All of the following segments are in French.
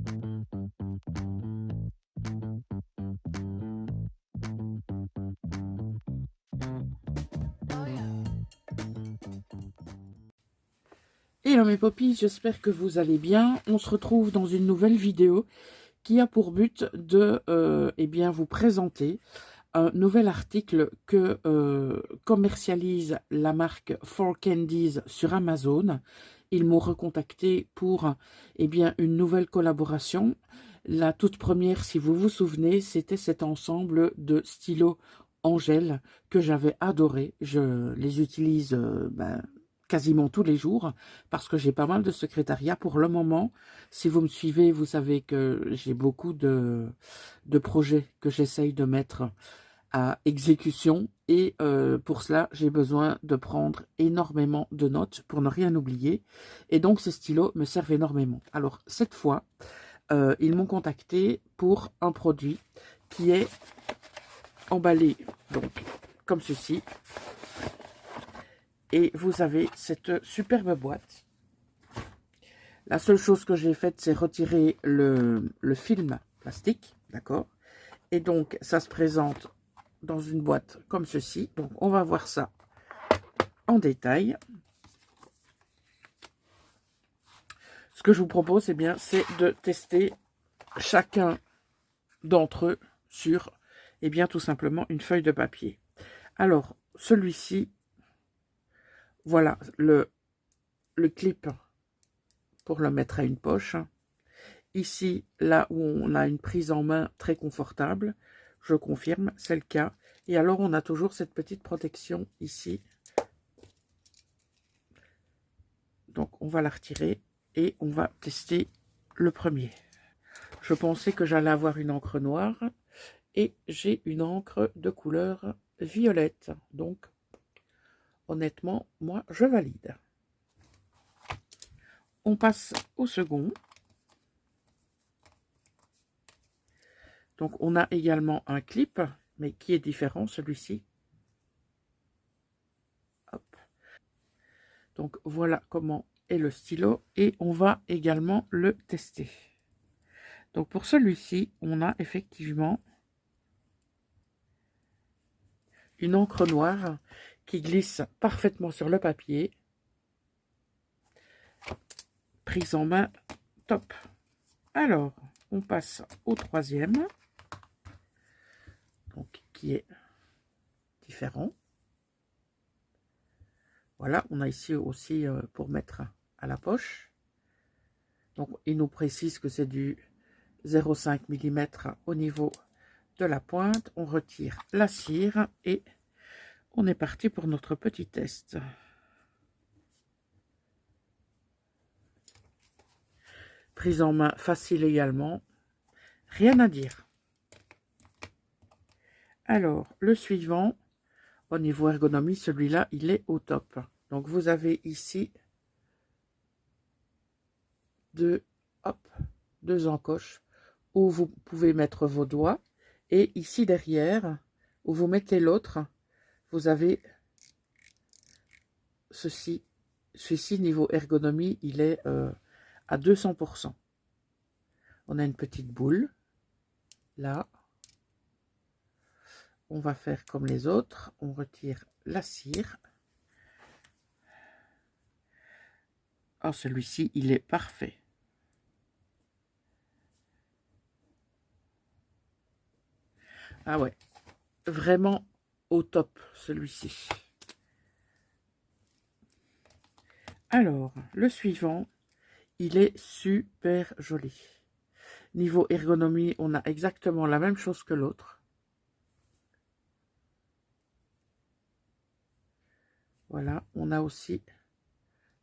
Hello mes poppies, j'espère que vous allez bien. On se retrouve dans une nouvelle vidéo qui a pour but de vous présenter un nouvel article que commercialise la marque 4Candies sur Amazon. Ils m'ont recontacté pour une nouvelle collaboration. La toute première, si vous vous souvenez, c'était cet ensemble de stylos Angèle que j'avais adoré. Je les utilise quasiment tous les jours parce que j'ai pas mal de secrétariat pour le moment. Si vous me suivez, vous savez que j'ai beaucoup de projets que j'essaye de mettre à exécution et pour cela j'ai besoin de prendre énormément de notes pour ne rien oublier et donc ces stylos me servent énormément. Alors cette fois ils m'ont contacté pour un produit qui est emballé donc comme ceci et vous avez cette superbe boîte. La seule chose que j'ai faite c'est retirer le film plastique, d'accord, et donc ça se présente dans une boîte comme ceci. Donc on va voir ça en détail. Ce que je vous propose, c'est de tester chacun d'entre eux sur tout simplement une feuille de papier. Alors celui-ci, voilà le clip pour le mettre à une poche. Ici, là où on a une prise en main très confortable, je confirme, c'est le cas. Et alors, on a toujours cette petite protection ici. Donc, on va la retirer et on va tester le premier. Je pensais que j'allais avoir une encre noire et j'ai une encre de couleur violette. Donc, honnêtement, moi, je valide. On passe au second. Donc, on a également un clip, mais qui est différent, celui-ci. Hop. Donc, voilà comment est le stylo. Et on va également le tester. Donc, pour celui-ci, on a effectivement une encre noire qui glisse parfaitement sur le papier. Prise en main, top. Alors, on passe au troisième. Donc, qui est différent. Voilà, on a ici aussi pour mettre à la poche. Donc, il nous précise que c'est du 0,5 mm au niveau de la pointe. On retire la cire et on est parti pour notre petit test. Prise en main facile également. Rien à dire. Alors, le suivant, au niveau ergonomie, celui-là, il est au top. Donc, vous avez ici deux encoches où vous pouvez mettre vos doigts. Et ici derrière, où vous mettez l'autre, vous avez ceci. Celui-ci, niveau ergonomie, il est à 200%. On a une petite boule, là. On va faire comme les autres. On retire la cire. Oh, celui-ci, il est parfait. Ah ouais, vraiment au top, celui-ci. Alors, le suivant, il est super joli. Niveau ergonomie, on a exactement la même chose que l'autre. Voilà, on a aussi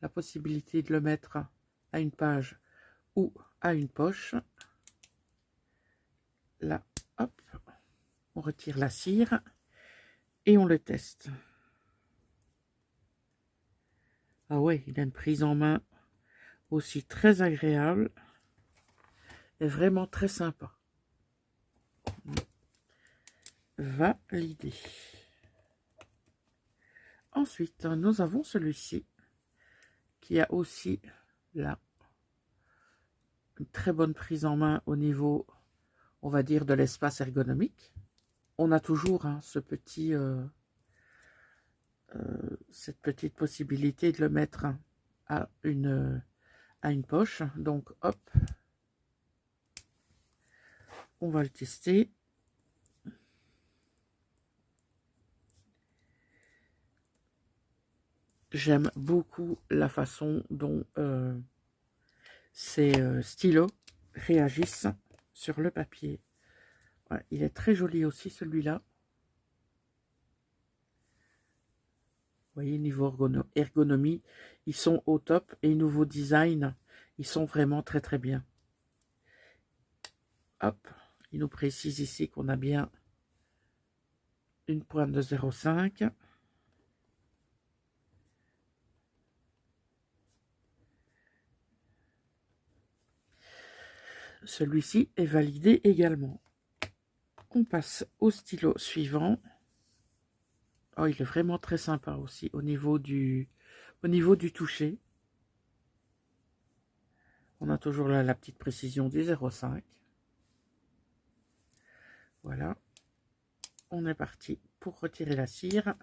la possibilité de le mettre à une page ou à une poche. Là, hop, on retire la cire et on le teste. Ah ouais, il a une prise en main aussi très agréable et vraiment très sympa. Validé. Ensuite, nous avons celui-ci qui a aussi là une très bonne prise en main au niveau, on va dire, de l'espace ergonomique. On a toujours hein, cette petite possibilité de le mettre à une poche. Donc, hop, on va le tester. J'aime beaucoup la façon dont ces stylos réagissent sur le papier. Ouais, il est très joli aussi celui-là. Vous voyez, niveau ergonomie, ils sont au top. Et nouveau design, ils sont vraiment très très bien. Hop, il nous précise ici qu'on a bien une pointe de 0,5. Celui-ci est validé également. On passe au stylo suivant. Oh, il est vraiment très sympa aussi au niveau du toucher. On a toujours là la petite précision du 0,5. Voilà. On est parti pour retirer la cire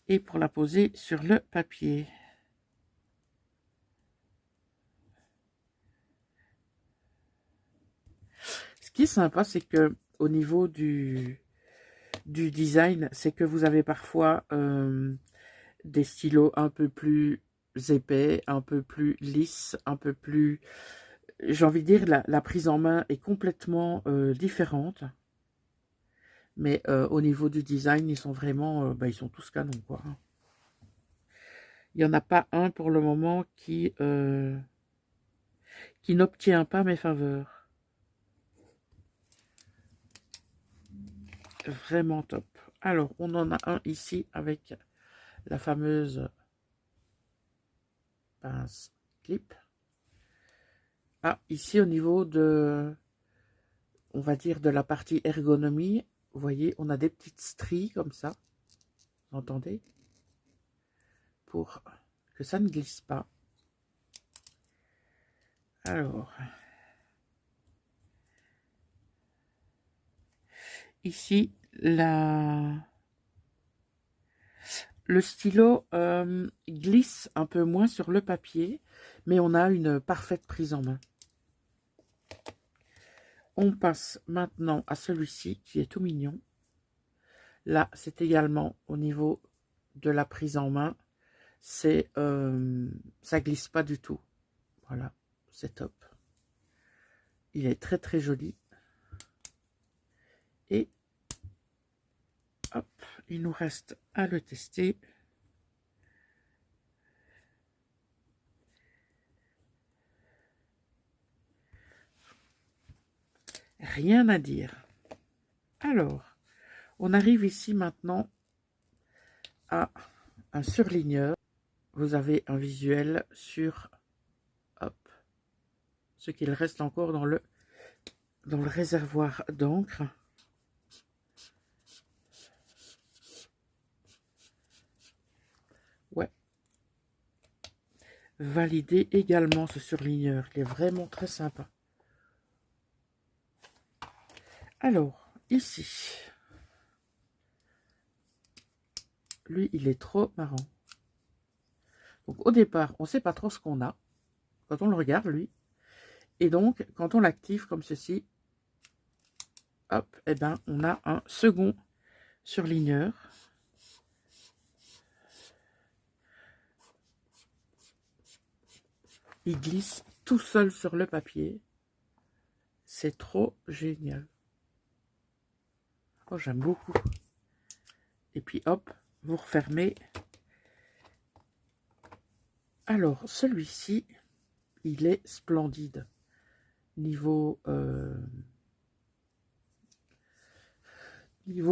et pour la poser sur le papier. Ce qui est sympa, c'est que au niveau du design, c'est que vous avez parfois des stylos un peu plus épais, un peu plus lisses, un peu plus... J'ai envie de dire, la prise en main est complètement différente. Mais au niveau du design, ils sont vraiment... ils sont tous canons, quoi. Il n'y en a pas un pour le moment qui n'obtient pas mes faveurs. Vraiment top. Alors, on en a un ici avec la fameuse pince clip. Ah, ici au niveau de, on va dire, de la partie ergonomie, vous voyez, on a des petites stries comme ça. Vous entendez? Pour que ça ne glisse pas. Alors, ici, le stylo glisse un peu moins sur le papier, mais on a une parfaite prise en main. On passe maintenant à celui-ci qui est tout mignon. Là, c'est également au niveau de la prise en main. C'est ça glisse pas du tout. Voilà, c'est top. Il est très très joli. Et hop, il nous reste à le tester. Rien à dire. Alors, on arrive ici maintenant à un surligneur. Vous avez un visuel sur hop, ce qu'il reste encore dans le réservoir d'encre. Ouais. Validé également ce surligneur. Il est vraiment très sympa. Alors, ici, lui, il est trop marrant. Donc, au départ, on ne sait pas trop ce qu'on a quand on le regarde, lui. Et donc, quand on l'active comme ceci, hop, eh ben, on a un second surligneur. Il glisse tout seul sur le papier. C'est trop génial. Oh, j'aime beaucoup. Et puis, hop, vous refermez. Alors, celui-ci, il est splendide. Niveau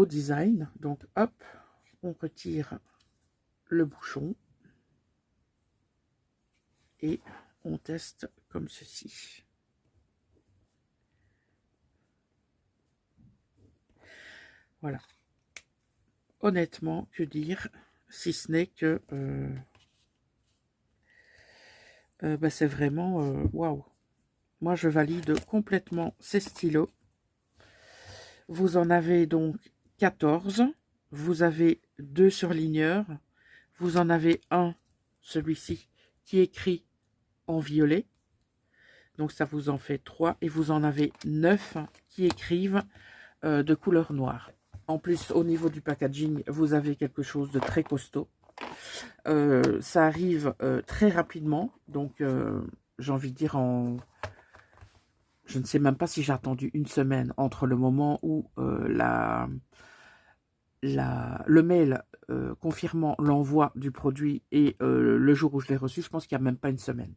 design. Donc, hop, on retire le bouchon. Et on teste comme ceci. Voilà. Honnêtement, que dire, si ce n'est que c'est vraiment waouh. Moi, je valide complètement ces stylos. Vous en avez donc 14. Vous avez 2 surligneurs. Vous en avez un, celui-ci, qui écrit en violet. Donc, ça vous en fait 3. Et vous en avez 9 qui écrivent de couleur noire. En plus, au niveau du packaging, vous avez quelque chose de très costaud. Ça arrive très rapidement. Donc, j'ai envie de dire je ne sais même pas si j'ai attendu une semaine entre le moment où le mail confirmant l'envoi du produit et le jour où je l'ai reçu. Je pense qu'il n'y a même pas une semaine.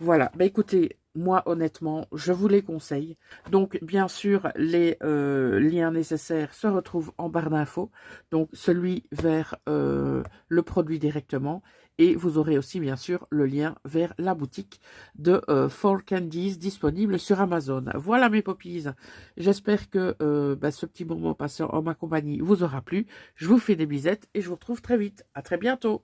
Voilà, bah écoutez, moi honnêtement, je vous les conseille. Donc bien sûr, les liens nécessaires se retrouvent en barre d'infos. Donc celui vers le produit directement. Et vous aurez aussi bien sûr le lien vers la boutique de Four Candies disponible sur Amazon. Voilà mes poppies. J'espère que ce petit moment passé en ma compagnie vous aura plu. Je vous fais des bisettes et je vous retrouve très vite. À très bientôt.